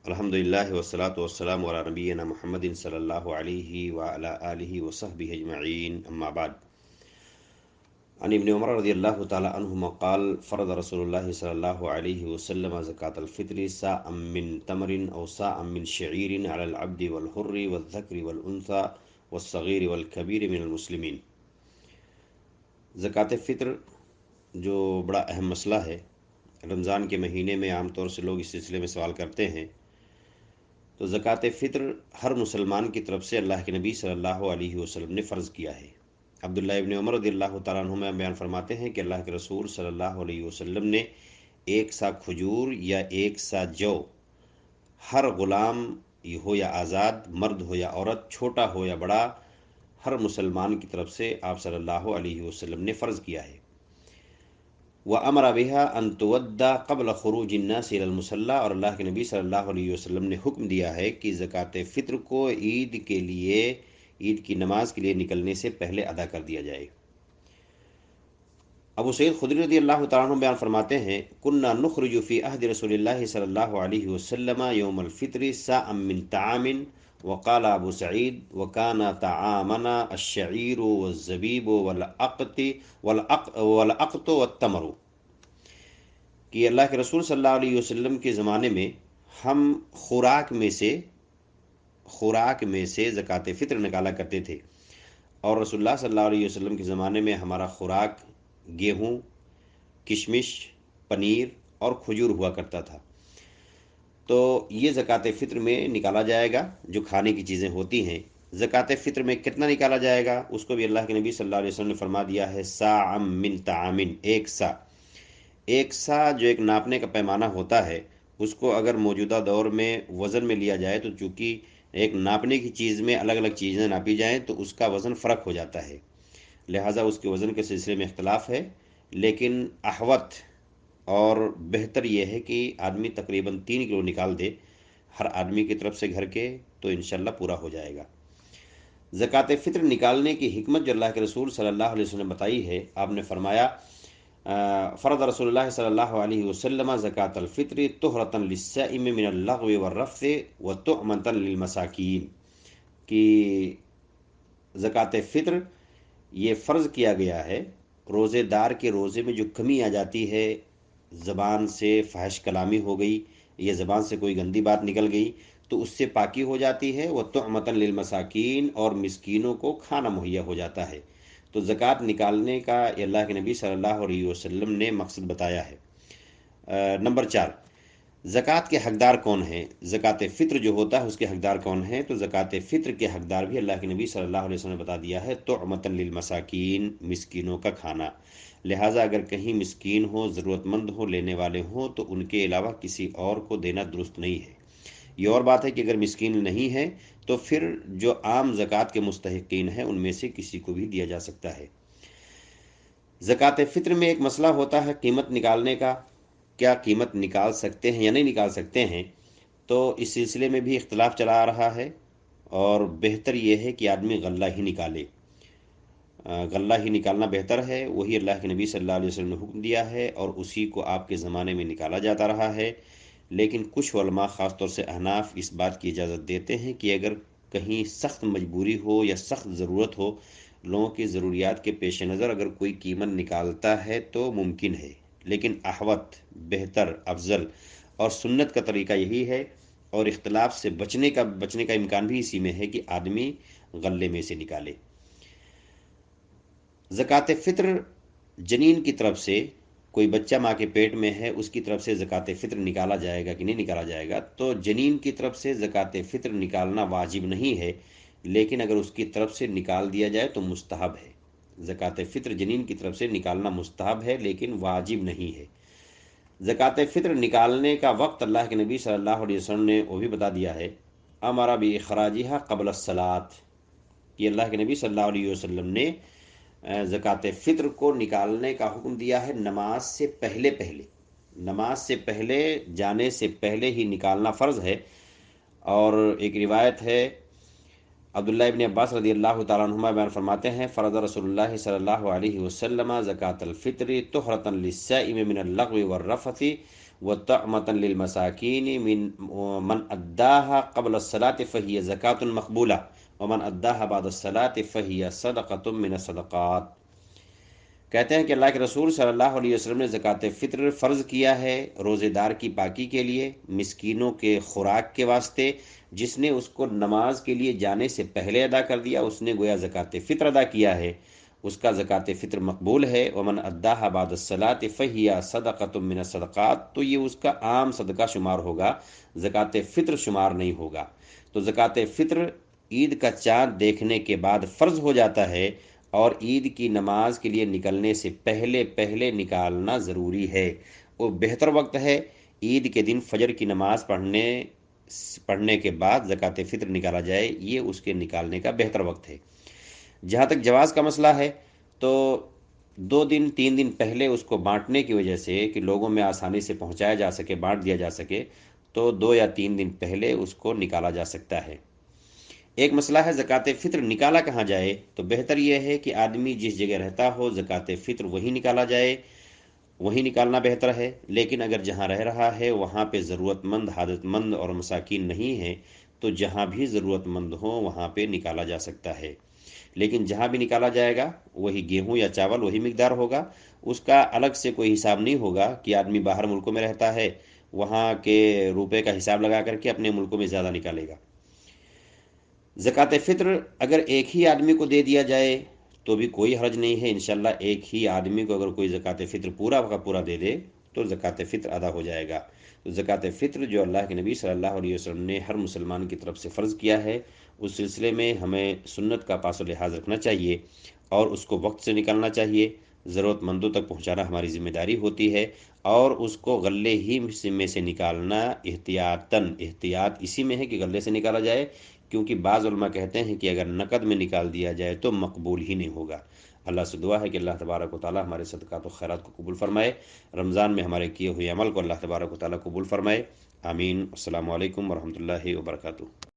الحمدللہ والصلاۃ والسلام علی نبینا محمد صلی اللہ علیہ وعلی آلہ وصحبہ اجمعین، اما بعد۔ عن ابن عمر رضی اللہ تعالی عنہما قال فرض رسول اللہ صلی اللہ علیہ وسلم زکاة الفطر صاعا من تمر او صاعا من شعیر علی العبد والحر والذکر والانثى والصغیر والکبیر من المسلمین۔ زکاة فطر جو بڑا اہم مسئلہ ہے، رمضان کے مہینے میں عام طور سے لوگ اس سلسلے میں سوال کرتے ہیں۔ تو زکوٰۃ فطر ہر مسلمان کی طرف سے اللہ کے نبی صلی اللہ علیہ وسلم نے فرض کیا ہے۔ عبداللہ ابن عمر رضی اللہ تعالیٰ عنہما بیان فرماتے ہیں کہ اللہ کے رسول صلی اللہ علیہ وسلم نے ایک سا کھجور یا ایک سا جو ہر غلام ہو یا آزاد، مرد ہو یا عورت، چھوٹا ہو یا بڑا، ہر مسلمان کی طرف سے آپ صلی اللہ علیہ وسلم نے فرض کیا ہے۔ وَأَمَرَ بِهَا أَن تُؤَدَّى قَبْلَ خُرُوجِ النَّاسِ إِلَى الْمُصَلَّى، اور اللہ کے نبی صلی اللہ علیہ وسلم نے حکم دیا ہے کہ زکوٰۃ فطر کو عید کے لیے، عید کی نماز کے لیے نکلنے سے پہلے ادا کر دیا جائے۔ ابو سعید خدری رضی اللہ تعالیٰ عنہ بیان فرماتے ہیں كُنَّا نُخْرِجُ فِي عَهْدِ رسول اللہ صلی اللہ علیہ وسلم يوم الفطر صاعا من طعام، وقال ابو سعید وكان طعامنا الشعير والزبيب والأقط والتمر، کہ اللہ کے رسول صلی اللہ علیہ وسلم کے زمانے میں ہم خوراک میں سے زکوٰۃ فطر نکالا کرتے تھے، اور رسول اللہ صلی اللہ علیہ وسلم کے زمانے میں ہمارا خوراک گیہوں، کشمش، پنیر اور کھجور ہوا کرتا تھا۔ تو یہ زکوٰۃ فطر میں نکالا جائے گا جو کھانے کی چیزیں ہوتی ہیں۔ زکوٰۃ فطر میں کتنا نکالا جائے گا اس کو بھی اللہ کے نبی صلی اللہ علیہ وسلم نے فرما دیا ہے، صاعا من طعام، ایک سا جو ایک ناپنے کا پیمانہ ہوتا ہے، اس کو اگر موجودہ دور میں وزن میں لیا جائے تو چونکہ ایک ناپنے کی چیز میں الگ الگ چیزیں ناپی جائیں تو اس کا وزن فرق ہو جاتا ہے، لہٰذا اس کے وزن کے سلسلے میں اختلاف ہے، لیکن احوط اور بہتر یہ ہے کہ آدمی تقریباً 3 کلو نکال دے ہر آدمی کی طرف سے گھر کے، تو انشاءاللہ پورا ہو جائے گا۔ زکوٰۃ فطر نکالنے کی حکمت جو اللہ کے رسول صلی اللہ علیہ وسلم نے بتائی ہے، آپ نے فرمایا فرض رسول اللہ صلی اللہ علیہ وسلم زکاة الفطر طہرۃ للصائم من اللغو والرفث وطعمۃ للمساکین، کہ زکاة فطر یہ فرض کیا گیا ہے روزے دار کے روزے میں جو کمی آ جاتی ہے، زبان سے فحش کلامی ہو گئی یا زبان سے کوئی گندی بات نکل گئی تو اس سے پاکی ہو جاتی ہے، وطعمۃ للمساکین، اور مسکینوں کو کھانا مہیا ہو جاتا ہے۔ تو زکوٰۃ نکالنے کا اللہ کے نبی صلی اللہ علیہ وسلم نے مقصد بتایا ہے۔ نمبر 4، زکوٰۃ کے حقدار کون ہیں؟ زکوٰۃ فطر جو ہوتا ہے اس کے حقدار کون ہیں؟ تو زکوٰۃ فطر کے حقدار بھی اللہ کے نبی صلی اللہ علیہ وسلم نے بتا دیا ہے، طعمۃ للمساکین، مسکینوں کا کھانا۔ لہٰذا اگر کہیں مسکین ہو، ضرورت مند ہو، لینے والے ہوں تو ان کے علاوہ کسی اور کو دینا درست نہیں ہے۔ یہ اور بات ہے کہ اگر مسکین نہیں ہے تو پھر جو عام زکوٰۃ کے مستحقین ہیں ان میں سے کسی کو بھی دیا جا سکتا ہے۔ زکوٰۃ فطر میں ایک مسئلہ ہوتا ہے قیمت نکالنے کا، کیا قیمت نکال سکتے ہیں یا نہیں نکال سکتے ہیں، تو اس سلسلے میں بھی اختلاف چلا آ رہا ہے، اور بہتر یہ ہے کہ آدمی غلہ ہی نکالے، غلہ ہی نکالنا بہتر ہے۔ وہی اللہ کے نبی صلی اللہ علیہ وسلم نے حکم دیا ہے اور اسی کو آپ کے زمانے میں نکالا جاتا رہا ہے، لیکن کچھ علماء خاص طور سے احناف اس بات کی اجازت دیتے ہیں کہ اگر کہیں سخت مجبوری ہو یا سخت ضرورت ہو، لوگوں کی ضروریات کے پیش نظر اگر کوئی قیمت نکالتا ہے تو ممکن ہے، لیکن احوط، بہتر، افضل اور سنت کا طریقہ یہی ہے، اور اختلاف سے بچنے کا امکان بھی اسی میں ہے کہ آدمی غلے میں سے نکالے۔ زکوٰۃ فطر جنین کی طرف سے، کوئی بچہ ماں کے پیٹ میں ہے اس کی طرف سے زکوٰۃ فطر نکالا جائے گا کہ نہیں نکالا جائے گا؟ تو جنین کی طرف سے زکوٰۃ فطر نکالنا واجب نہیں ہے، لیکن اگر اس کی طرف سے نکال دیا جائے تو مستحب ہے۔ زکوٰۃ فطر جنین کی طرف سے نکالنا مستحب ہے لیکن واجب نہیں ہے۔ زکوٰۃ فطر نکالنے کا وقت اللہ کے نبی صلی اللہ علیہ وسلم نے وہ بھی بتا دیا ہے، امر باخراجھا قبل الصلاۃ، کہ اللہ کے نبی صلی اللہ علیہ وسلم نے زکوٰۃ فطر کو نکالنے کا حکم دیا ہے نماز سے پہلے جانے سے پہلے ہی نکالنا فرض ہے۔ اور ایک روایت ہے، عبداللہ ابن عباس رضی اللہ تعالیٰ عنہما بیان فرماتے ہیں، فرض رسول اللہ صلی اللہ علیہ وسلم زکاة الفطر طہرۃ للصائم من اللغو والرفث وطعمة للمساكين من أداها قبل الصلاة فهي زكاة مقبولة ومن أداها بعد الصلاة فهي صدقة من الصدقات۔ کہتے ہیں کہ اللہ کے رسول صلی اللہ علیہ وسلم نے زکوٰۃ فطر فرض کیا ہے روزے دار کی پاکی کے لیے، مسکینوں کے خوراک کے واسطے۔ جس نے اس کو نماز کے لیے جانے سے پہلے ادا کر دیا اس نے گویا زکوٰۃ فطر ادا کیا ہے، اس کا زکوٰۃ فطر مقبول ہے۔ ومن اداها بعد الصلاۃ فہی صدقۃ من الصدقات، تو یہ اس کا عام صدقہ شمار ہوگا، زکوٰۃ فطر شمار نہیں ہوگا۔ تو زکوٰۃ فطر عید کا چاند دیکھنے کے بعد فرض ہو جاتا ہے، اور عید کی نماز کے لیے نکلنے سے پہلے نکالنا ضروری ہے۔ وہ بہتر وقت ہے عید کے دن فجر کی نماز پڑھنے کے بعد زکوٰۃ فطر نکالا جائے، یہ اس کے نکالنے کا بہتر وقت ہے۔ جہاں تک جواز کا مسئلہ ہے تو 2 دن 3 دن پہلے اس کو بانٹنے کی وجہ سے کہ لوگوں میں آسانی سے پہنچایا جا سکے، بانٹ دیا جا سکے، تو 2 یا 3 دن پہلے اس کو نکالا جا سکتا ہے۔ ایک مسئلہ ہے زکوٰۃ فطر نکالا کہاں جائے، تو بہتر یہ ہے کہ آدمی جس جگہ رہتا ہو زکوٰۃ فطر وہی نکالا جائے، وہی نکالنا بہتر ہے۔ لیکن اگر جہاں رہ رہا ہے وہاں پہ ضرورت مند، حاجت مند اور مساکین نہیں ہیں تو جہاں بھی ضرورت مند ہوں وہاں پہ نکالا جا سکتا ہے۔ لیکن جہاں بھی نکالا جائے گا وہی گیہوں یا چاول وہی مقدار ہوگا، اس کا الگ سے کوئی حساب نہیں ہوگا کہ آدمی باہر ملکوں میں رہتا ہے وہاں کے روپے کا حساب لگا کر کے اپنے ملکوں میں زیادہ نکالے گا۔ زکوٰۃ فطر اگر ایک ہی آدمی کو دے دیا جائے تو بھی کوئی حرج نہیں ہے، انشاءاللہ ایک ہی آدمی کو اگر کوئی زکوٰۃ فطر پورا کا پورا دے دے تو زکوٰۃ فطر ادا ہو جائے گا۔ تو زکوٰۃ فطر جو اللہ کے نبی صلی اللہ علیہ وسلم نے ہر مسلمان کی طرف سے فرض کیا ہے، اس سلسلے میں ہمیں سنت کا پاس و لحاظ رکھنا چاہیے اور اس کو وقت سے نکالنا چاہیے۔ ضرورت مندوں تک پہنچانا ہماری ذمہ داری ہوتی ہے، اور اس کو غلے ہی میں سے نکالنا احتیاط اسی میں ہے کہ غلے سے نکالا جائے، کیونکہ بعض علماء کہتے ہیں کہ اگر نقد میں نکال دیا جائے تو مقبول ہی نہیں ہوگا۔ اللہ سے دعا ہے کہ اللہ تبارک و تعالی ہمارے صدقات و خیرات کو قبول فرمائے، رمضان میں ہمارے کیے ہوئے عمل کو اللہ تبارک و تعالی قبول فرمائے، آمین۔ السلام علیکم ورحمۃ اللہ وبرکاتہ۔